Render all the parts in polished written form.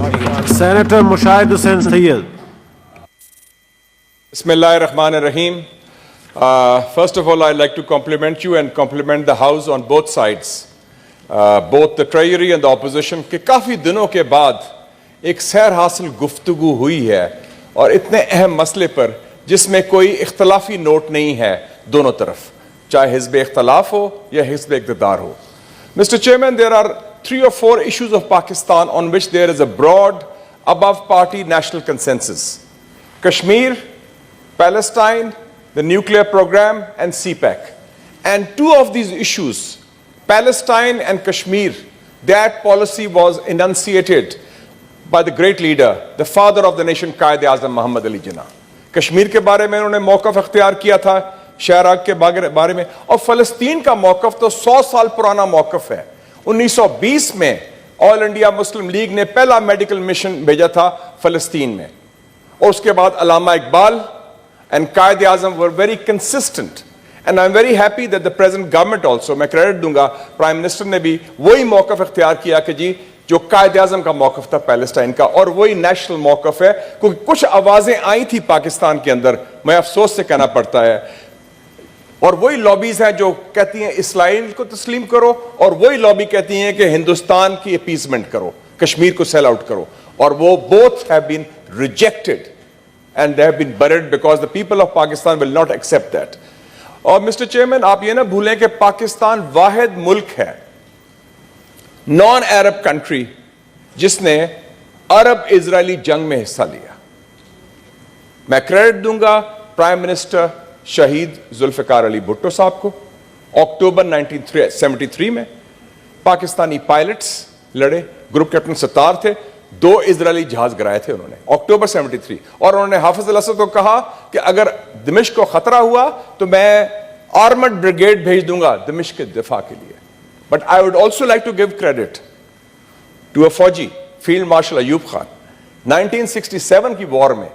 Senator Mushahid Hussain Sayyed. Bismillah ar-Rahman ar-Rahim. First of all, I'd like to compliment you and compliment the House on both sides, both the Treasury and the Opposition, کہ کافی دنوں کے بعد ایک سیر حاصل گفتگو ہوئی ہے اور اتنے اہم مسئلے پر جس میں کوئی اختلافی نوٹ نہیں ہے دونوں طرف, چاہے حزب اختلاف ہو یا حزب اقتدار ہو. Mr. Chairman, there are 3 or 4 issues of Pakistan on which there is a broad, above-party national consensus. Kashmir, Palestine, the nuclear program, and CPEC. And 2 of these issues, Palestine and Kashmir, that policy was enunciated by the great leader, the father of the nation, Quaid-e-Azam Muhammad Ali Jinnah. Kashmir کے بارے میں انہوں نے موقف اختیار کیا تھا, شہراگ کے بارے میں, اور فلسطین کا موقف تو 100 سال پرانا موقف ہے. 1920 میں آل انڈیا مسلم لیگ نے پہلا میڈیکل مشن بھیجا تھا فلسطین میں, اور اس کے بعد علامہ Iqbal and Quaid-e-Azam were very consistent. And I'm very happy that the present government also, میں کریڈٹ دوں گا, پرائم منسٹر نے بھی وہی موقف اختیار کیا کہ جی جو قائد-اعظم کا موقف تھا پیلسٹائن کا, اور وہی نیشنل موقف ہے. کیونکہ کچھ آوازیں آئی تھی پاکستان کے اندر, میں افسوس سے کہنا پڑتا ہے, اور وہی لابیز ہیں جو کہتی ہیں اسرائیل کو تسلیم کرو, اور وہی لابی کہتی ہیں کہ ہندوستان کی اپیسمنٹ کرو, کشمیر کو سیل آؤٹ کرو, اور وہ both have been rejected and they have been buried because the people of Pakistan will not accept that. اور مسٹر چیئرمین, آپ یہ نہ بھولیں کہ پاکستان واحد ملک ہے, نان عرب کنٹری, جس نے عرب اسرائیلی جنگ میں حصہ لیا. میں کریڈٹ دوں گا پرائم منسٹر شہید ذوالفقار علی بھٹو صاحب کو. اکتوبر 1973 میں پاکستانی پائلٹس لڑے, گروپ کیپٹن ستار تھے, 2 اسرائیلی جہاز گرائے تھے انہوں نے اکتوبر 73, اور انہوں نے حافظ الاسد کو کہا کہ اگر دمشق کو خطرہ ہوا تو میں آرمڈ بریگیڈ بھیج دوں گا دمشق کے دفاع کے لیے. But I would also like to give credit to a فوجی, فیلڈ مارشل ایوب خان. 1967 کی وار میں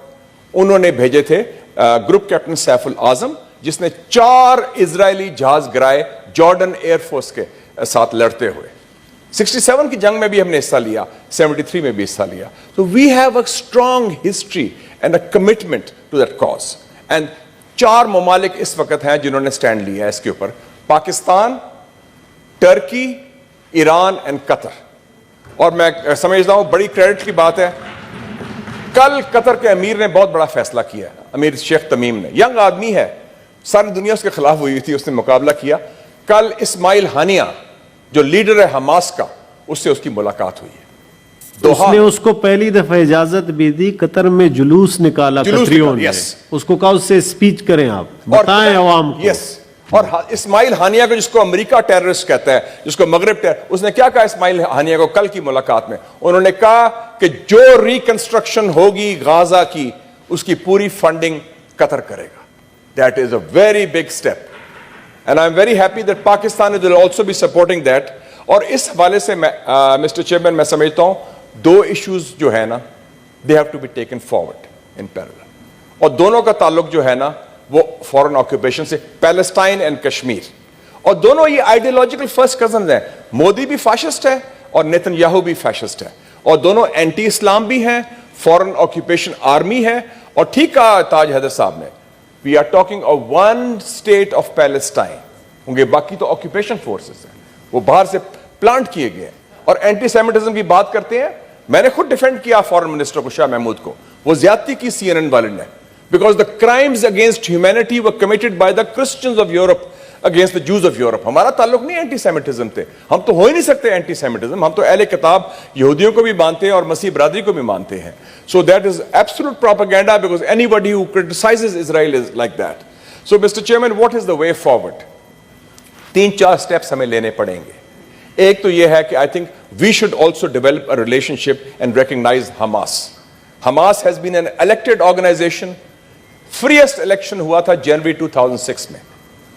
انہوں نے بھیجے تھے گروپ کیپٹن سیف الاعظم, جس نے 4 اسرائیلی جہاز گرائے جارڈن ایئر فورس کے ساتھ لڑتے ہوئے. 67 کی جنگ میں بھی ہم نے حصہ لیا, 73 میں بھی حصہ لیا. So we have a strong history and a commitment to that cause. And 4 ممالک اس وقت ہیں جنہوں نے سٹینڈ لیا ہے اس کے اوپر, پاکستان, ٹرکی, ایران اینڈ قطر. اور میں سمجھتا ہوں بڑی کریڈٹ کی بات ہے, کل قطر کے امیر نے بہت بڑا فیصلہ کیا, امیر شیخ تمیم نے, ینگ آدمی ہے, ساری دنیا اس کے خلاف ہوئی تھی, اس نے مقابلہ کیا. کل اسماعیل ہانیہ جو لیڈر ہے حماس کا, اس سے اس کی ملاقات ہوئی ہے. اس نے اس کو پہلی دفعہ اجازت بھی دی, قطر میں جلوس نکالا قطریوں نے, اس کو کہا اس سے سپیچ کریں, آپ بتائیں عوام کو. اور اسماعیل ہانیہ کو, جس کو امریکہ ٹیررسٹ کہتا ہے, جس کو مغرب اس نے کیا کہا اسماعیل ہانیہ کو کل کی ملاقات میں؟ انہوں نے کہا کہ جو ریکنسٹرکشن ہوگی غازہ کی, اس کی پوری فنڈنگ قطر کرے گا. That is a very big step. And I'm very happy that Pakistan will also be supporting that. اور اس حوالے سے مسٹر چیئرمین میں سمجھتا ہوں 2 ایشوز جو ہے نا, they have to be taken forward in parallel. اور دونوں کا تعلق جو ہے نا وہ فورن آکوپیشن سے, پیلسٹائن اینڈ کشمیر. اور دونوں یہ آئیڈیالوجیکل فرسٹ کزنز ہیں. مودی بھی فاشسٹ ہے اور نیتن یاہو بھی فاشسٹ ہے, اور دونوں اینٹی اسلام بھی ہیں, فورن آکوپیشن آرمی ہے. اور ٹھیک کہا تاج حیدر صاحب نے, we are talking of 1 state of Palestine, ہوں گے باقی تو آکوپیشن فورسز ہیں, وہ باہر سے پلانٹ کیے گئے ہیں. اور اینٹی سیمیٹزم کی بات کرتے ہیں, میں نے خود ڈیفینڈ کیا فورن منسٹر کو, شاہ محمود کو. وہ زیادتی کی CNN والے نے, because the crimes against humanity were committed by the Christians of Europe against the Jews of Europe. ہمارا تعلق نہیں اینٹی سیمیٹزم تھے, ہم تو ہو ہی نہیں سکتے اینٹی سیمیٹزم, ہم تو اہل کتاب یہودیوں کو بھی مانتے ہیں اور مسیح برادری کو بھی مانتے ہیں. So that is absolute propaganda, because anybody who criticizes Israel is like that. So Mr. Chairman, what is the way forward? 3-4 steps ہمیں لینے پڑیں گے. ایک تو یہ ہے کہ I think we should also develop a relationship and recognize Hamas. Hamas has been an elected organization. First election ہوا تھا جنوری 2006 میں,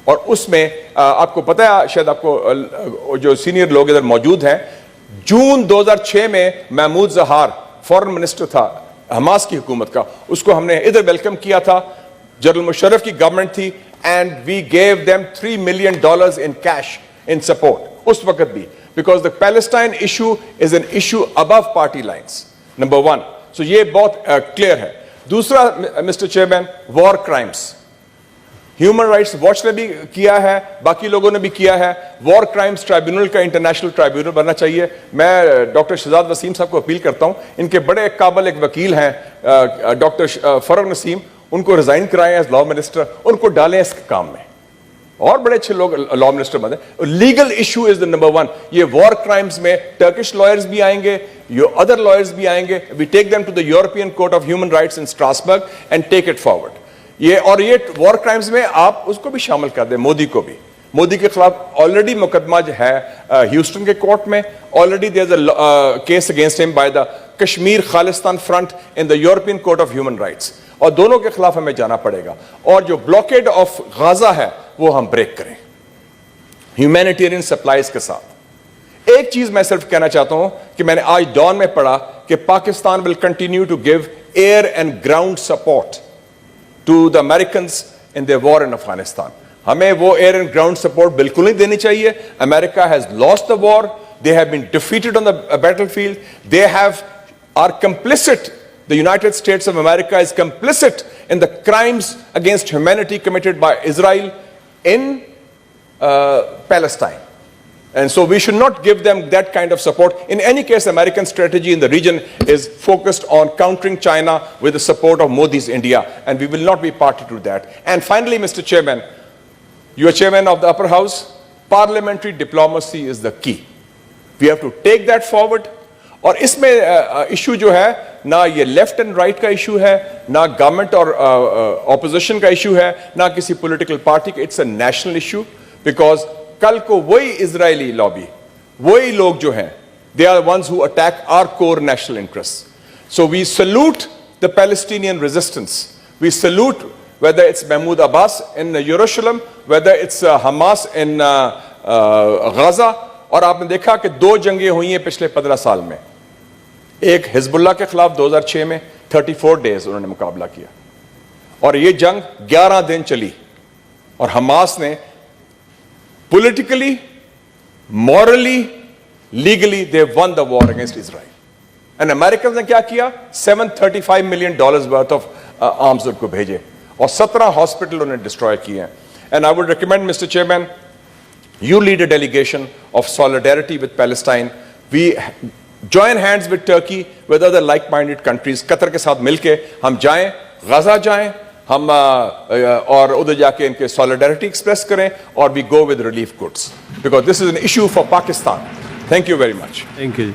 اور اس میں آپ کو پتہ ہے, شاید آپ کو جو سینئر لوگ ادھر موجود ہیں, جون 2006 میں محمود زہار فورن منسٹر تھا حماس کی حکومت کا, اس کو ہم نے ادھر ویلکم کیا تھا. جنرل مشرف کی گورنمنٹ تھی, and we gave them $3 million in cash in support اس وقت بھی, because the Palestine issue is an issue above party lines. Number 1. So یہ بہت کلیئر ہے. دوسرا mister chairman, war crimes. Human rights watch نے بھی کیا ہے, باقی لوگوں نے بھی کیا ہے. وار کرائمز ٹرائبیونل کا انٹرنیشنل ٹرائبیونل بننا چاہیے. میں ڈاکٹر شہزاد وسیم صاحب کو اپیل کرتا ہوں, ان کے بڑے قابل ایک وکیل ہیں ڈاکٹر فروغ نسیم, ان کو ریزائن کرائیں ایز لا منسٹر, ان کو ڈالیں اس کام میں. اور بڑے اچھے لوگ لا منسٹر بنے. Legal issue is the number 1. یہ وار کرائمز میں ٹرکش لائرز بھی آئیں گے, ادر لائرز بھی آئیں گے. We take them to the European court of human rights in Strasbourg and take it forward. یہ وار کرائمز میں آپ اس کو بھی شامل کر دیں, مودی کو بھی. مودی کے خلاف آلریڈی مقدمہ جو ہے ہیوسٹن کے کورٹ میں, already there is a case against ہم by the Kashmir Khalistan front in the European court of human rights. اور دونوں کے خلاف ہمیں جانا پڑے گا. اور جو بلاکیڈ آف غازہ ہے وہ ہم بریک کریں ہیومینیٹیرین سپلائیز کے ساتھ. ایک چیز میں صرف کہنا چاہتا ہوں کہ میں نے آج ڈان میں پڑھا کہ Pakistan will continue to give air and ground support to the Americans in their war in Afghanistan. ہمیں وہ ایئر اینڈ گراؤنڈ سپورٹ بالکل نہیں دینی چاہیے. امریکہ has lost the war, they have been defeated on the battle field, they are complicit. The United States of America is complicit in the crimes against humanity committed by Israel in Palestine. And so we should not give them that kind of support. In any case, American strategy in the region is focused on countering China with the support of Modi's India, and we will not be party to that. And finally, Mr. Chairman, you are chairman of the upper house. Parliamentary diplomacy is the key. We have to take that forward. اور اس میں issue جو ہے, نہ یہ left and right کا issue ہے, نہ government اور اپوزیشن کا ایشو ہے, نہ کسی پولیٹیکل پارٹی کا. It's a national issue, because کل کو وہی اسرائیلی لابی, وہی لوگ جو ہیں, they are ones who attack our core national interest. So we salute the Palestinian resistance. We salute whether it's Mahmoud Abbas in Jerusalem, whether it's Hamas in Gaza. اور آپ نے دیکھا کہ 2 جنگیں ہوئی ہیں پچھلے 15 سال میں. ایک حزب اللہ کے خلاف 2006 میں 34 ڈیز انہوں نے مقابلہ کیا, اور یہ جنگ 11 دن چلی, اور حماس نے politically, morally, legally they won the war against Israel. And Americans نے کیا کیا, $735 million worth of arms ان کو بھیجے, اور 17 ہاسپٹل انہوں نے ڈسٹروائے کیے ہیں. And I would recommend, Mr. Chairman, you lead a delegation of solidarity with Palestine. We join hands with Turkey, with other like-minded countries. قطر کے ساتھ مل کے ہم جائیں, غزہ جائیں ہم, اور ادھر جا کے ان کے solidarity express کریں, اور we go with relief goods. Because this is an issue for Pakistan. Thank you very much. Thank you.